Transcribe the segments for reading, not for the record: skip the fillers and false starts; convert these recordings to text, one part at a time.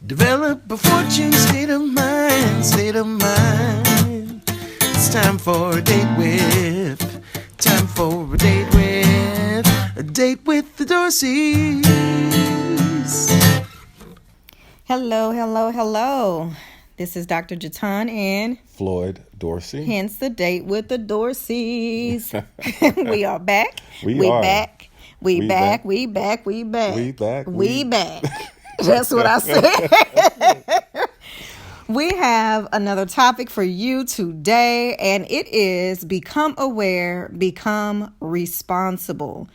Develop a fortune state of mind, state of mind. It's time for a date with, time for a date with the Dorseys. Hello, hello, hello. This is Dr. Jatan and Floyd Dorsey. hence the date with the Dorseys. We are back. We are. back. We We back. back. We back. We back. We back. We back. That's what I said. We have another topic for you today, and it is become aware, become responsible.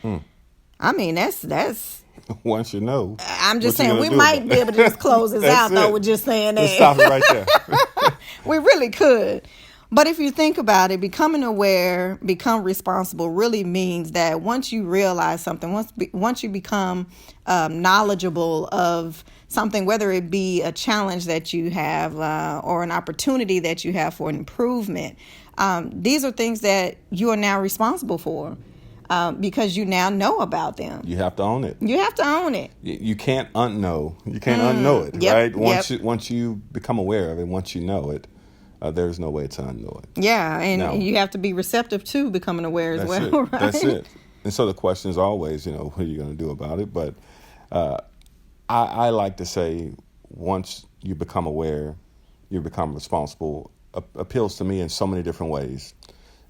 I mean, that's. Once you know. I'm just what you saying we gonna do might about be able to just close this That's out though it. with just saying Let's that. stop it right there. We really could. But if you think about it, becoming aware, become responsible really means that once you realize something, once you become knowledgeable of something, whether it be a challenge that you have or an opportunity that you have for an improvement, these are things that you are now responsible for because you now know about them. You have to own it. You have to own it. You can't unknow. You can't unknow it, Yep, right? yep. Once you become aware of it, once you know it, there's no way to unknow it. Yeah, and Now- you have to be receptive to becoming aware as That's well, it. right? That's it. And so the question is always, what are you going to do about it? But I like to say once you become aware, you become responsible, appeals to me in so many different ways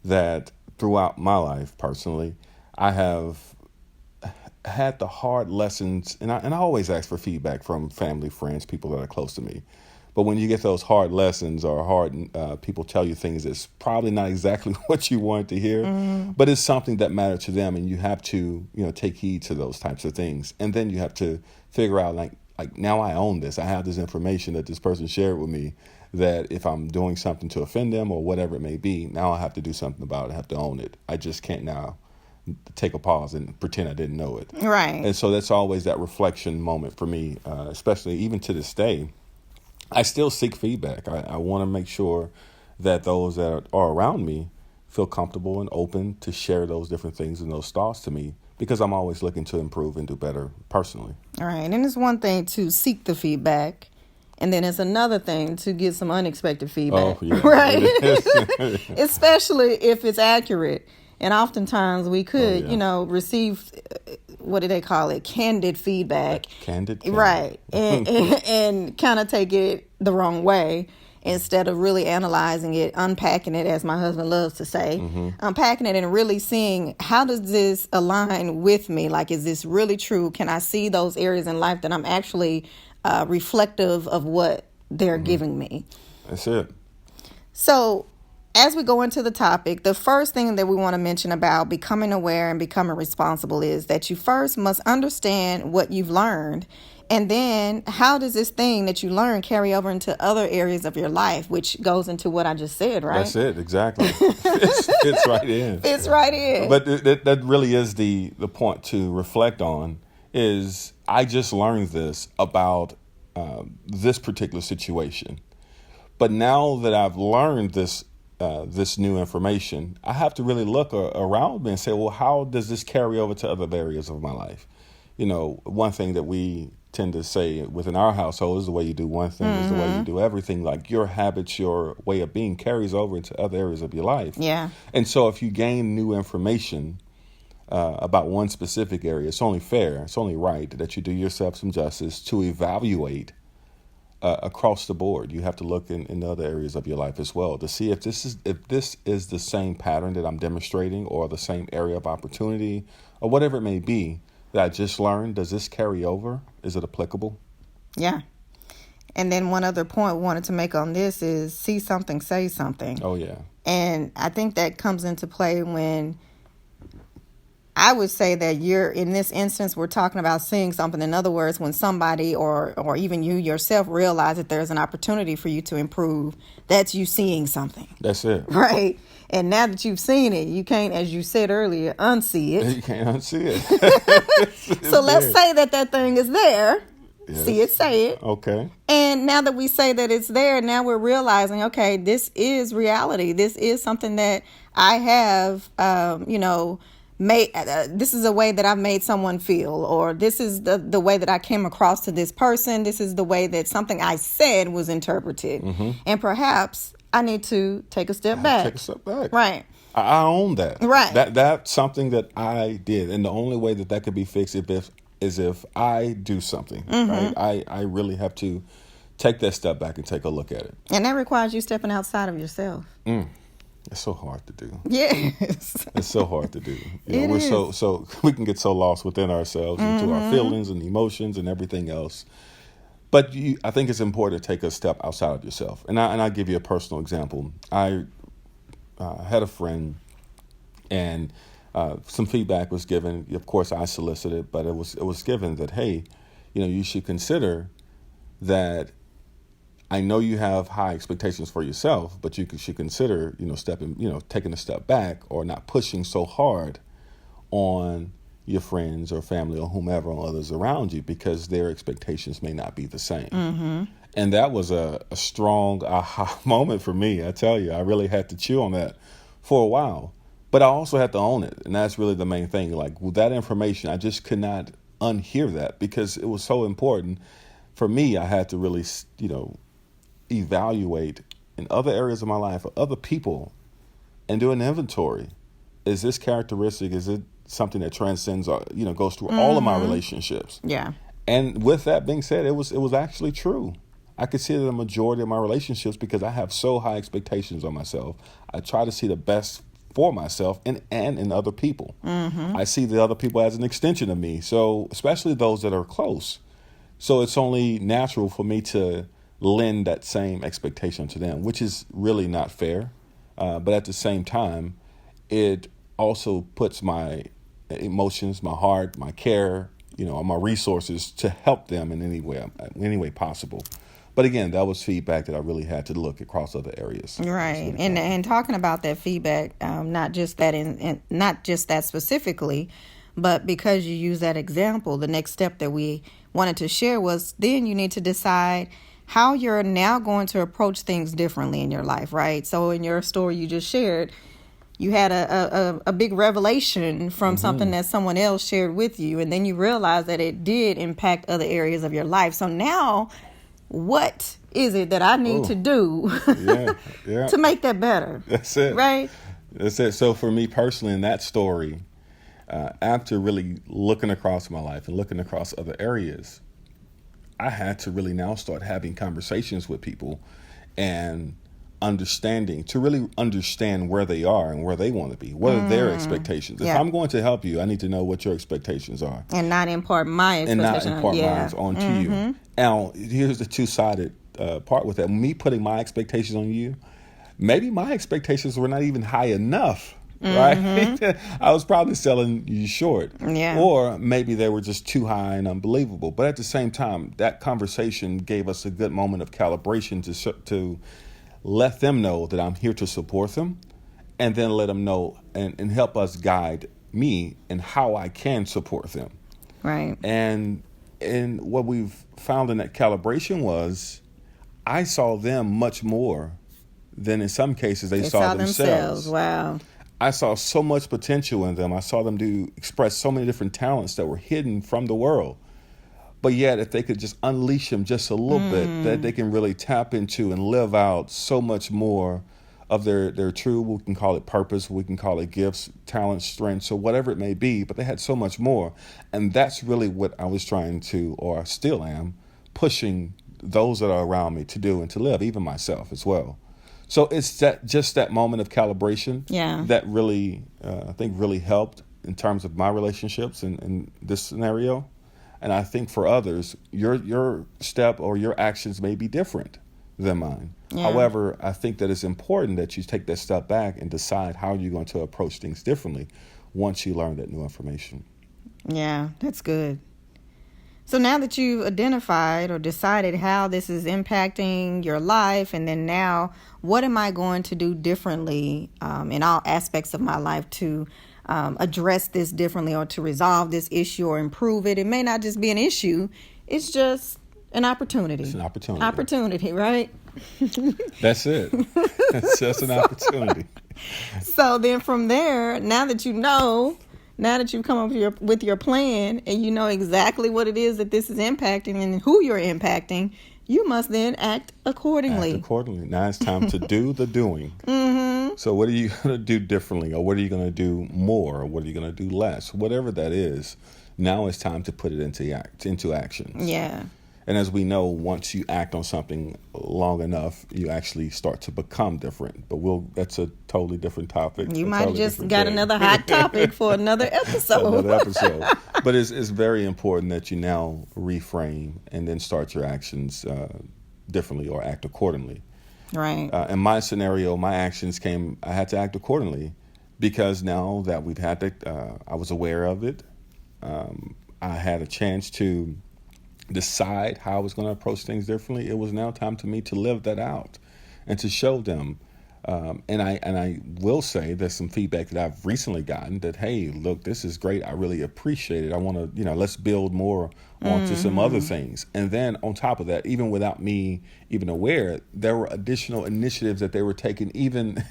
that throughout my life personally, I have had the hard lessons, and I always ask for feedback from family, friends, people that are close to me. But when you get those hard lessons or people tell you things that's probably not exactly what you wanted to hear, but it's something that mattered to them, and you have to, take heed to those types of things. And then you have to figure out, like now I own this. I have this information that this person shared with me that if I'm doing something to offend them or whatever it may be, now I have to do something about it. I have to own it. I just can't now take a pause and pretend I didn't know it. Right. And so that's always that reflection moment for me, especially even to this day. I still seek feedback. I want to make sure that those that are around me feel comfortable and open to share those different things and those thoughts to me, because I'm always looking to improve and do better personally. All right. And it's one thing to seek the feedback, and then it's another thing to get some unexpected feedback. Oh, yeah. Right. It is. Especially if it's accurate. And oftentimes we could, yeah. receive, what do they call it? Candid feedback. Candid. Right. And kind of take it the wrong way instead of really analyzing it, unpacking it, as my husband loves to say, unpacking it and really seeing, how does this align with me? Like, is this really true? Can I see those areas in life that I'm actually reflective of what they're giving me? That's it. So as we go into the topic, the first thing that we want to mention about becoming aware and becoming responsible is that you first must understand what you've learned. And then how does this thing that you learn carry over into other areas of your life, which goes into what I just said, right? That's it. Exactly. It's right in. It's right in. But that really is the point to reflect on, is I just learned this about this particular situation. But now that I've learned this new information, I have to really look around me and say, well, how does this carry over to other areas of my life? One thing that we tend to say within our household is the way you do one thing is the way you do everything. Like your habits, your way of being carries over into other areas of your life. Yeah. And so if you gain new information about one specific area, it's only fair, it's only right that you do yourself some justice to evaluate across the board. You have to look in other areas of your life as well to see if this is the same pattern that I'm demonstrating, or the same area of opportunity, or whatever it may be that I just learned. Does this carry over? Is it applicable? Yeah. And then one other point we wanted to make on this is see something, say something. Oh, yeah. And I think that comes into play when I would say that in this instance, we're talking about seeing something. In other words, when somebody or even you yourself realize that there's an opportunity for you to improve, that's you seeing something. That's it. Right. And now that you've seen it, you can't, as you said earlier, unsee it. You can't unsee it. So let's say that thing is there. Yes. See it, say it. Okay. And now that we say that it's there, now we're realizing, okay, this is reality. This is something that I have, this is a way that I've made someone feel, or this is the way that I came across to this person. This is the way that something I said was interpreted. And perhaps I need to take a step back. Take a step back. Right. I own that. Right. That's something that I did. And the only way that could be fixed is if I do something. Right. I really have to take that step back and take a look at it. And that requires you stepping outside of yourself. It's so hard to do. Yes. It's so hard to do. It is. So we can get so lost within ourselves, into our feelings and emotions and everything else. But I think it's important to take a step outside of yourself. And I'll give you a personal example. I had a friend, and some feedback was given. Of course, I solicited, but it was given that, hey, you should consider that. I know you have high expectations for yourself, but you should consider, taking a step back, or not pushing so hard on your friends or family or whomever, or others around you, because their expectations may not be the same. And that was a strong aha moment for me. I tell you, I really had to chew on that for a while, but I also had to own it. And that's really the main thing. Like, with that information, I just could not unhear that, because it was so important for me. I had to really, evaluate in other areas of my life or other people, and do an inventory. Is this characteristic, is it something that transcends, goes through all of my relationships? Yeah. And with that being said, it was actually true. I could see that the majority of my relationships, because I have so high expectations on myself, I try to see the best for myself and in other people. I see the other people as an extension of me. So especially those that are close. So it's only natural for me to lend that same expectation to them, which is really not fair. But at the same time, it also puts my emotions, my heart, my care, my resources to help them in any way possible. But again, that was feedback that I really had to look across other areas. Right. And talking about that feedback, not just that specifically, but because you use that example, the next step that we wanted to share was, then you need to decide how you're now going to approach things differently in your life, right? So in your story you just shared, you had a big revelation from something that someone else shared with you, and then you realized that it did impact other areas of your life. So now, what is it that I need to do to make that better? That's it. Right? That's it. So for me personally, in that story, after really looking across my life and looking across other areas, I had to really now start having conversations with people and to really understand where they are and where they want to be. What are their expectations? If I'm going to help you, I need to know what your expectations are. And not impart my expectations. And not impart mine onto you. Now, here's the two-sided part with that. Me putting my expectations on you, maybe my expectations were not even high enough. Right? I was probably selling you short. Yeah. Or maybe they were just too high and unbelievable. But at the same time, that conversation gave us a good moment of calibration to let them know that I'm here to support them, and then let them know and help us guide me in how I can support them. Right. And what we've found in that calibration was, I saw them much more than in some cases they saw themselves. Wow. I saw so much potential in them. I saw them express so many different talents that were hidden from the world. But yet, if they could just unleash them just a little bit, that they can really tap into and live out so much more of their true, we can call it purpose, we can call it gifts, talents, strengths, or whatever it may be. But they had so much more. And that's really what I was trying to, or I still am, pushing those that are around me to do and to live, even myself as well. So it's that moment of calibration that really, I think, really helped in terms of my relationships in this scenario. And I think for others, your step or your actions may be different than mine. Yeah. However, I think that it's important that you take that step back and decide how you're going to approach things differently once you learn that new information. Yeah, that's good. So now that you've identified or decided how this is impacting your life, and then now, what am I going to do differently in all aspects of my life to address this differently, or to resolve this issue or improve it? It may not just be an issue. It's just an opportunity. It's an opportunity. Opportunity, right? That's it. It's just an opportunity. So then from there, now that you know, Now that you've come up with your plan and you know exactly what it is that this is impacting and who you're impacting, you must then act accordingly. Act accordingly. Now it's time to do the doing. Mm-hmm. So what are you going to do differently, or what are you going to do more, or what are you going to do less? Whatever that is, now it's time to put it into actions. Yeah. And as we know, once you act on something long enough, you actually start to become different. But that's a totally different topic. You might have just got another hot topic for another episode. But it's very important that you now reframe and then start your actions differently or act accordingly. Right. In my scenario, my actions I had to act accordingly because now that we've had I was aware of it. I had a chance to decide how I was going to approach things differently. It was now time to me to live that out and to show them. And I will say there's some feedback that I've recently gotten that, hey, look, this is great. I really appreciate it. I want to, let's build more onto some other things. And then on top of that, even without me even aware, there were additional initiatives that they were taking, even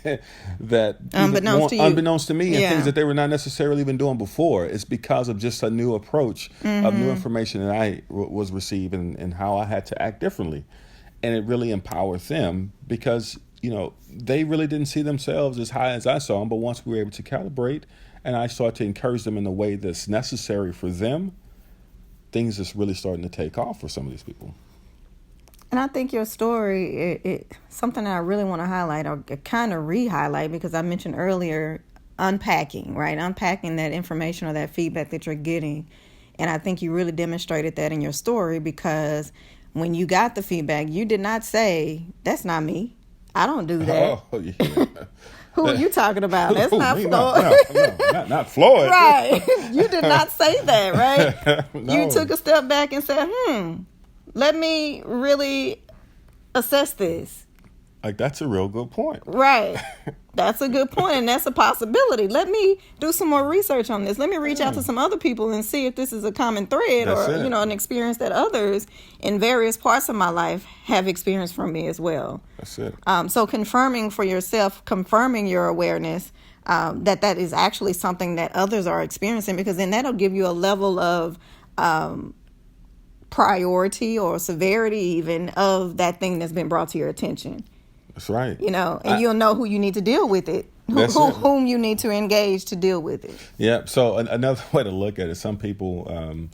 that unbeknownst to me, and things that they were not necessarily even doing before. It's because of just a new approach of new information that I was receiving and how I had to act differently. And it really empowered them because they really didn't see themselves as high as I saw them. But once we were able to calibrate and I started to encourage them in the way that's necessary for them, things is really starting to take off for some of these people. And I think your story, something that I really want to highlight or kind of re-highlight, because I mentioned earlier unpacking, right? Unpacking that information or that feedback that you're getting. And I think you really demonstrated that in your story, because when you got the feedback, you did not say, that's not me. I don't do that. Oh, yeah. Who are you talking about? That's not me? Floyd. Not Floyd. Right. You did not say that, right? No. You took a step back and said, let me really assess this. Like, that's a real good point. Right. That's a good point, and that's a possibility. Let me do some more research on this. Let me reach out to some other people and see if this is a common thread an experience that others in various parts of my life have experienced from me as well. That's it. So confirming for yourself, confirming your awareness that is actually something that others are experiencing, because then that'll give you a level of priority or severity even of that thing that's been brought to your attention. That's right. And you'll know who you need to deal with it, whom you need to engage to deal with it. Yeah. So another way to look at it, some people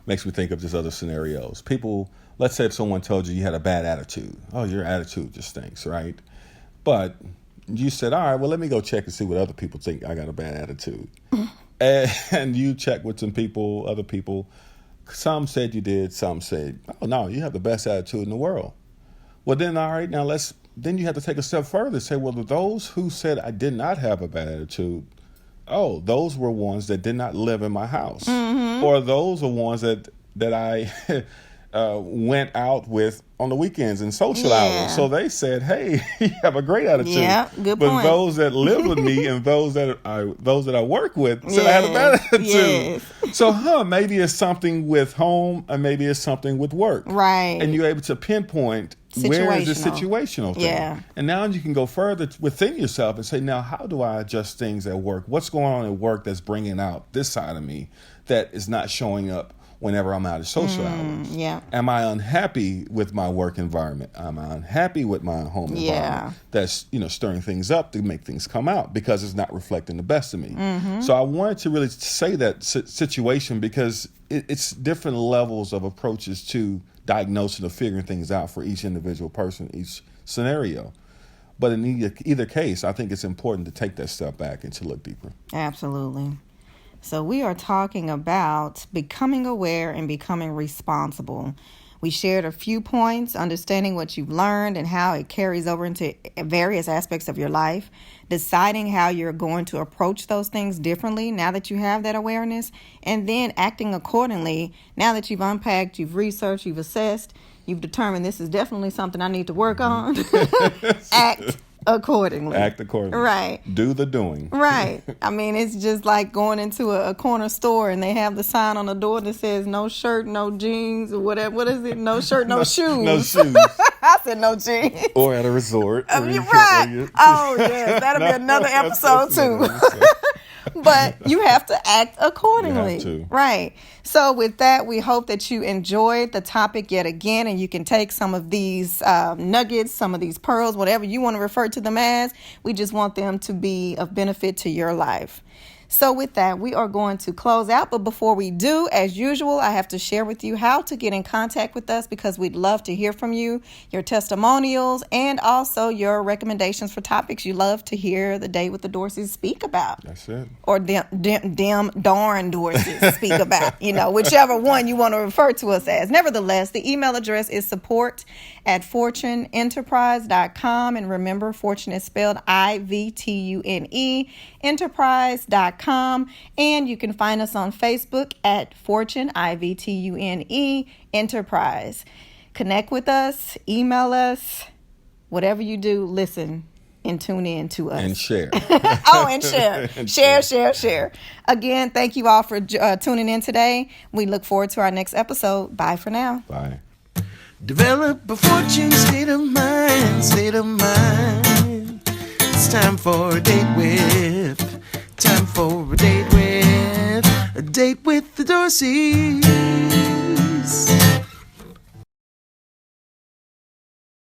makes me think of just other scenarios. People, let's say if someone told you had a bad attitude. Oh, your attitude just stinks, right? But you said, all right, well, let me go check and see what other people think I got a bad attitude. And you check with some people, other people. Some said you did. Some said, oh, no, you have the best attitude in the world. Well, then, all right, now then you have to take a step further and say, well, those who said I did not have a bad attitude, those were ones that did not live in my house. Mm-hmm. Or those are ones that I went out with on the weekends and social hours. So they said, hey, you have a great attitude. Yeah, good but point. But those that live with me and those that I work with said I had a bad attitude. Yes. So, maybe it's something with home and maybe it's something with work. Right. And you're able to pinpoint where is the situational thing. Yeah. And now you can go further within yourself and say, now, how do I adjust things at work? What's going on at work that's bringing out this side of me that is not showing up whenever I'm out of social hours? Yeah. Am I unhappy with my work environment? Am I unhappy with my home environment? That's, stirring things up to make things come out because it's not reflecting the best of me. Mm-hmm. So I wanted to really say that situation because it's different levels of approaches to diagnosing or figuring things out for each individual person, each scenario. But in either case, I think it's important to take that step back and to look deeper. Absolutely. So we are talking about becoming aware and becoming responsible. We shared a few points, understanding what you've learned and how it carries over into various aspects of your life, deciding how you're going to approach those things differently now that you have that awareness, and then acting accordingly now that you've unpacked, you've researched, you've assessed, you've determined this is definitely something I need to work on. Act accordingly. Act accordingly. Right. Do the doing. Right. I mean, it's just like going into a corner store and they have the sign on the door that says no shirt, no jeans, or whatever. What is it? No shirt, no shoes. No shoes. I said no jeans. Or at a resort. Right. Oh, yes. That'll be another episode, too. but you have to act accordingly. You have to. Right. So with that, we hope that you enjoyed the topic yet again, and you can take some of these nuggets, some of these pearls, whatever you want to refer to them as. We just want them to be of benefit to your life. So with that, we are going to close out. But before we do, as usual, I have to share with you how to get in contact with us, because we'd love to hear from you, your testimonials, and also your recommendations for topics you love to hear the Day with the Dorseys speak about. That's it. Or damn darn Dorseys speak about, whichever one you want to refer to us as. Nevertheless, the email address is support@fortuneenterprise.com. And remember, Fortune is spelled IVTUNE, enterprise.com. And you can find us on Facebook at Fortune, IVTUNE, Enterprise. Connect with us, email us, whatever you do, listen and tune in to us. And share. And share. Share. Again, thank you all for tuning in today. We look forward to our next episode. Bye for now. Bye. Develop a fortune state of mind, state of mind. It's time for a date with, time for a date with the Dorseys.